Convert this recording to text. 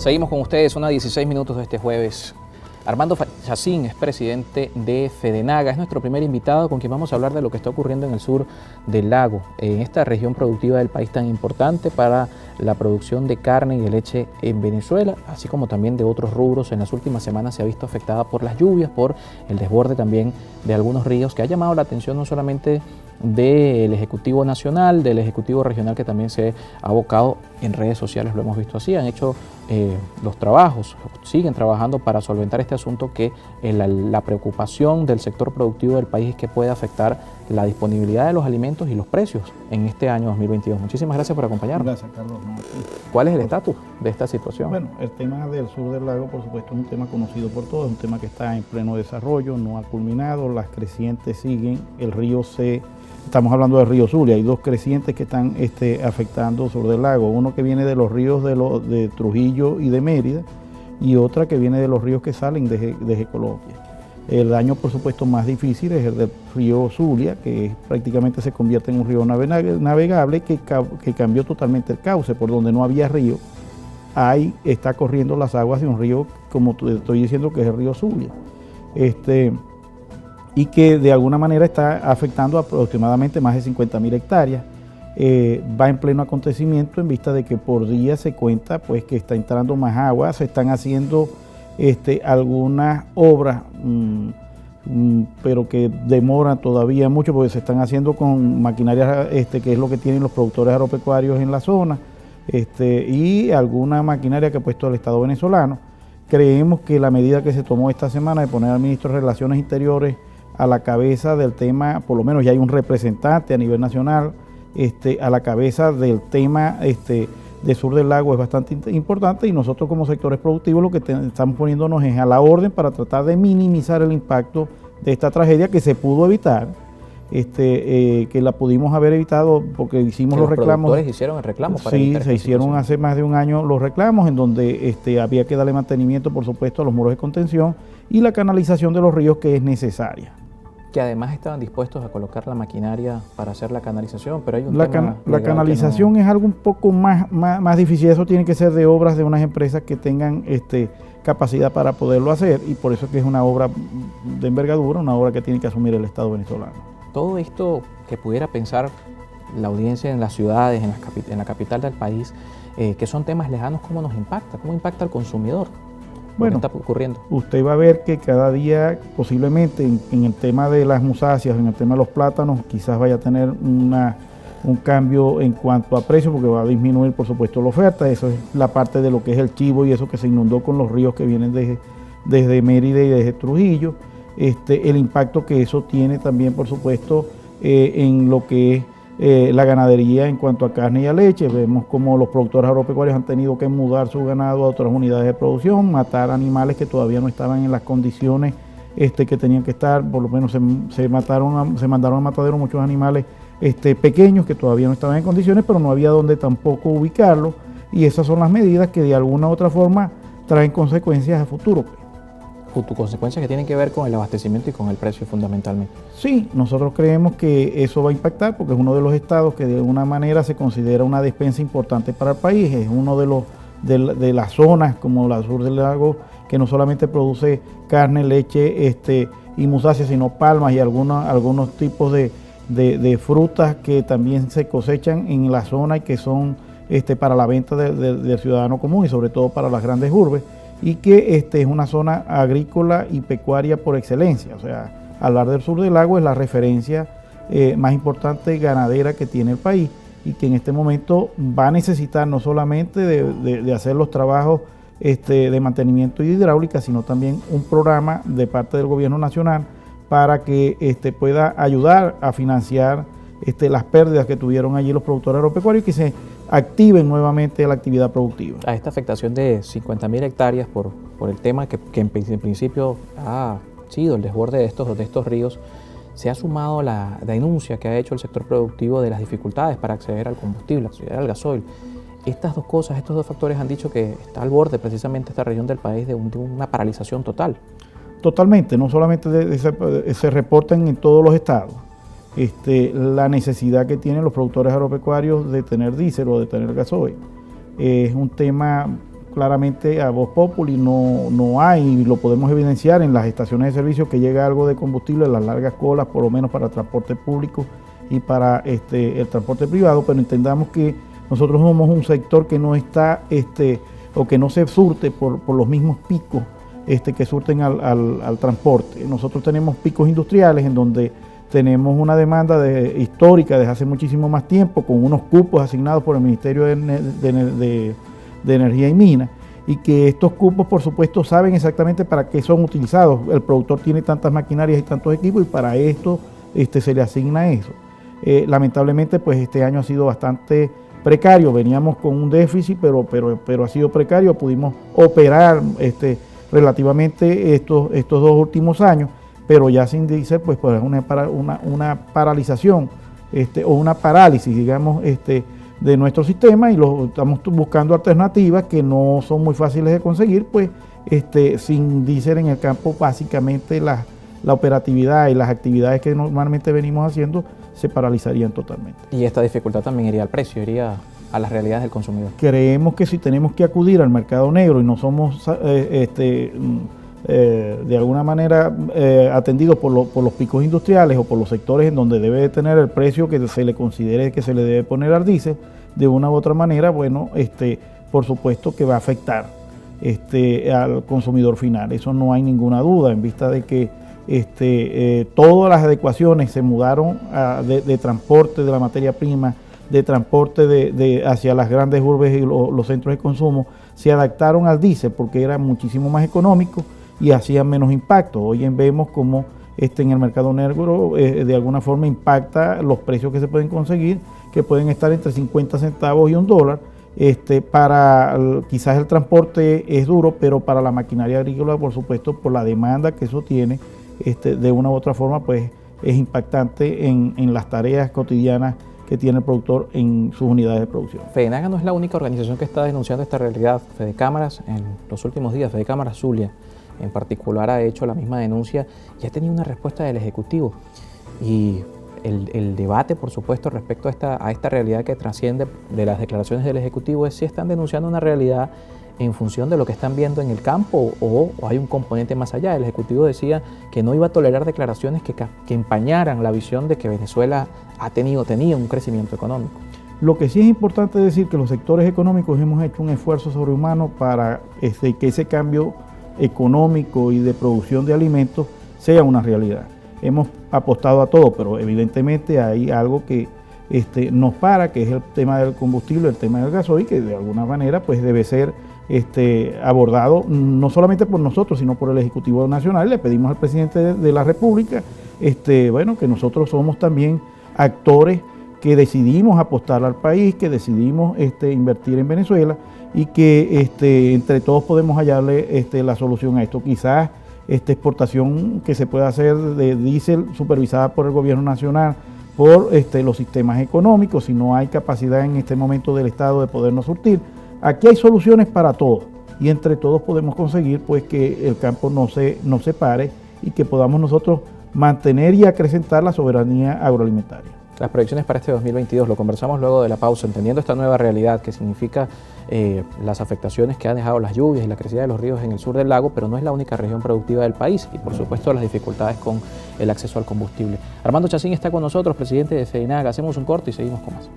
Seguimos con ustedes, una 16 minutos de este jueves. Armando Chacín es presidente de Fedenaga, es nuestro primer invitado con quien vamos a hablar de lo que está ocurriendo en el sur del lago, en esta región productiva del país tan importante para la producción de carne y de leche en Venezuela, así como también de otros rubros. En las últimas semanas se ha visto afectada por las lluvias, por el desborde también de algunos ríos, que ha llamado la atención no solamente del Ejecutivo Nacional, del Ejecutivo Regional, que también se ha abocado en redes sociales, lo hemos visto así, han hecho los trabajos, siguen trabajando para solventar este asunto que la preocupación del sector productivo del país es que puede afectar la disponibilidad de los alimentos y los precios en este año 2022. Muchísimas gracias por acompañarnos. Gracias, Carlos. ¿Cuál es el estatus de esta situación? Bueno, el tema del sur del lago, por supuesto, es un tema conocido por todos, es un tema que está en pleno desarrollo, no ha culminado, las crecientes siguen, el río estamos hablando del río Zulia, hay dos crecientes que están afectando sur del lago, uno que viene de los ríos de Trujillo y de Mérida, y otra que viene de los ríos que salen desde Colombia. El daño, por supuesto, más difícil es el del río Zulia, que prácticamente se convierte en un río navegable que cambió totalmente el cauce, por donde no había río. Ahí está corriendo las aguas de un río, como te estoy diciendo, que es el río Zulia. Y que de alguna manera está afectando aproximadamente más de 50.000 hectáreas. Va en pleno acontecimiento en vista de que por día se cuenta pues que está entrando más agua, se están haciendo algunas obras, pero que demoran todavía mucho porque se están haciendo con maquinaria que es lo que tienen los productores agropecuarios en la zona, y alguna maquinaria que ha puesto el Estado venezolano. Creemos que la medida que se tomó esta semana de poner al ministro de Relaciones Interiores a la cabeza del tema, por lo menos ya hay un representante a nivel nacional a la cabeza del tema de sur del lago, es bastante importante, y nosotros como sectores productivos lo que estamos poniéndonos es a la orden para tratar de minimizar el impacto de esta tragedia que se pudo evitar, que la pudimos haber evitado porque hicimos los reclamos. Los productores hicieron el reclamo para sí, se hicieron hace más de un año los reclamos en donde había que darle mantenimiento, por supuesto, a los muros de contención y la canalización de los ríos, que es necesaria. Que además estaban dispuestos a colocar la maquinaria para hacer la canalización, pero hay un la canalización es algo un poco más difícil. Eso tiene que ser de obras de unas empresas que tengan capacidad para poderlo hacer, y por eso es que es una obra de envergadura, una obra que tiene que asumir el Estado venezolano. Todo esto que pudiera pensar la audiencia en las ciudades, en la capital del país, que son temas lejanos, ¿cómo nos impacta? ¿Cómo impacta al consumidor? Bueno, está ocurriendo. Usted va a ver que cada día posiblemente en el tema de las musáceas, en el tema de los plátanos, quizás vaya a tener un cambio en cuanto a precio, porque va a disminuir, por supuesto, la oferta. Eso es la parte de lo que es el chivo y eso que se inundó con los ríos que vienen desde Mérida y desde Trujillo. El impacto que eso tiene también, por supuesto, en lo que es la ganadería en cuanto a carne y a leche. Vemos como los productores agropecuarios han tenido que mudar su ganado a otras unidades de producción, matar animales que todavía no estaban en las condiciones que tenían que estar. Por lo menos se mandaron a matadero muchos animales pequeños que todavía no estaban en condiciones, pero no había donde tampoco ubicarlos, y esas son las medidas que de alguna u otra forma traen consecuencias a futuro. Consecuencias que tienen que ver con el abastecimiento y con el precio fundamentalmente. Sí, nosotros creemos que eso va a impactar porque es uno de los estados que de alguna manera se considera una despensa importante para el país, es uno de las zonas como la sur del lago que no solamente produce carne, leche y musáceas, sino palmas y algunos tipos de frutas que también se cosechan en la zona y que son para la venta del ciudadano común y sobre todo para las grandes urbes, y que es una zona agrícola y pecuaria por excelencia. O sea, hablar del sur del lago es la referencia más importante ganadera que tiene el país, y que en este momento va a necesitar no solamente de hacer los trabajos de mantenimiento y de hidráulica, sino también un programa de parte del gobierno nacional para que pueda ayudar a financiar las pérdidas que tuvieron allí los productores agropecuarios y que se activen nuevamente la actividad productiva. A esta afectación de 50.000 hectáreas por el tema que en principio ha sido el desborde de estos ríos, se ha sumado la denuncia que ha hecho el sector productivo de las dificultades para acceder al combustible, acceder al gasoil. Estas dos cosas, estos dos factores han dicho que está al borde precisamente esta región del país de una paralización total. Totalmente, no solamente se reportan en todos los estados. La necesidad que tienen los productores agropecuarios de tener diésel o de tener gasoil. Es un tema claramente a voz populi, no hay, y lo podemos evidenciar en las estaciones de servicio que llega algo de combustible, las largas colas, por lo menos para el transporte público y para el transporte privado, pero entendamos que nosotros somos un sector que no está, o que no se surte por los mismos picos que surten al transporte. Nosotros tenemos picos industriales en donde tenemos una demanda histórica desde hace muchísimo más tiempo, con unos cupos asignados por el Ministerio de Energía y Minas, y que estos cupos, por supuesto, saben exactamente para qué son utilizados. El productor tiene tantas maquinarias y tantos equipos, y para esto se le asigna eso. Lamentablemente, pues este año ha sido bastante precario. Veníamos con un déficit, pero ha sido precario. Pudimos operar relativamente estos 2 últimos años, pero ya sin diésel, pues una paralización o una parálisis, digamos, de nuestro sistema, y estamos buscando alternativas que no son muy fáciles de conseguir, pues sin diésel en el campo, básicamente la operatividad y las actividades que normalmente venimos haciendo se paralizarían totalmente. Y esta dificultad también iría al precio, iría a las realidades del consumidor. Creemos que si tenemos que acudir al mercado negro y no somos de alguna manera atendidos por los picos industriales o por los sectores en donde debe de tener el precio que se le considere que se le debe poner al diésel, de una u otra manera, bueno, por supuesto que va a afectar al consumidor final. Eso no hay ninguna duda, en vista de que todas las adecuaciones se mudaron de transporte de la materia prima, de transporte hacia las grandes urbes y los centros de consumo, se adaptaron al diésel porque era muchísimo más económico y hacían menos impacto. Hoy vemos como en el mercado negro de alguna forma impacta los precios que se pueden conseguir, que pueden estar entre 50 centavos y $1. Quizás el transporte es duro, pero para la maquinaria agrícola, por supuesto, por la demanda que eso tiene, de una u otra forma, pues es impactante en las tareas cotidianas que tiene el productor en sus unidades de producción. FEDENAGA no es la única organización que está denunciando esta realidad. Fedecámaras, en los últimos días, Fedecámaras Zulia en particular, ha hecho la misma denuncia y ha tenido una respuesta del Ejecutivo. Y el debate, por supuesto, respecto a esta realidad que trasciende de las declaraciones del Ejecutivo es si están denunciando una realidad en función de lo que están viendo en el campo o hay un componente más allá. El Ejecutivo decía que no iba a tolerar declaraciones que empañaran la visión de que Venezuela tenía un crecimiento económico. Lo que sí es importante decir que los sectores económicos hemos hecho un esfuerzo sobrehumano para que ese cambio económico y de producción de alimentos sea una realidad. Hemos apostado a todo, pero evidentemente hay algo que nos para, que es el tema del combustible, el tema del gasoil, que de alguna manera pues debe ser abordado no solamente por nosotros, sino por el Ejecutivo Nacional. Le pedimos al presidente de la República que nosotros somos también actores que decidimos apostar al país, que decidimos invertir en Venezuela y que entre todos podemos hallarle la solución a esto. Quizás esta exportación que se pueda hacer de diésel supervisada por el gobierno nacional, por los sistemas económicos, si no hay capacidad en este momento del Estado de podernos surtir. Aquí hay soluciones para todos y entre todos podemos conseguir pues que el campo no se pare y que podamos nosotros mantener y acrecentar la soberanía agroalimentaria. Las proyecciones para este 2022, lo conversamos luego de la pausa, entendiendo esta nueva realidad que significa las afectaciones que han dejado las lluvias y la crecida de los ríos en el sur del lago, pero no es la única región productiva del país y por supuesto las dificultades con el acceso al combustible. Armando Chacín está con nosotros, presidente de FEDENAGA. Hacemos un corte y seguimos con más.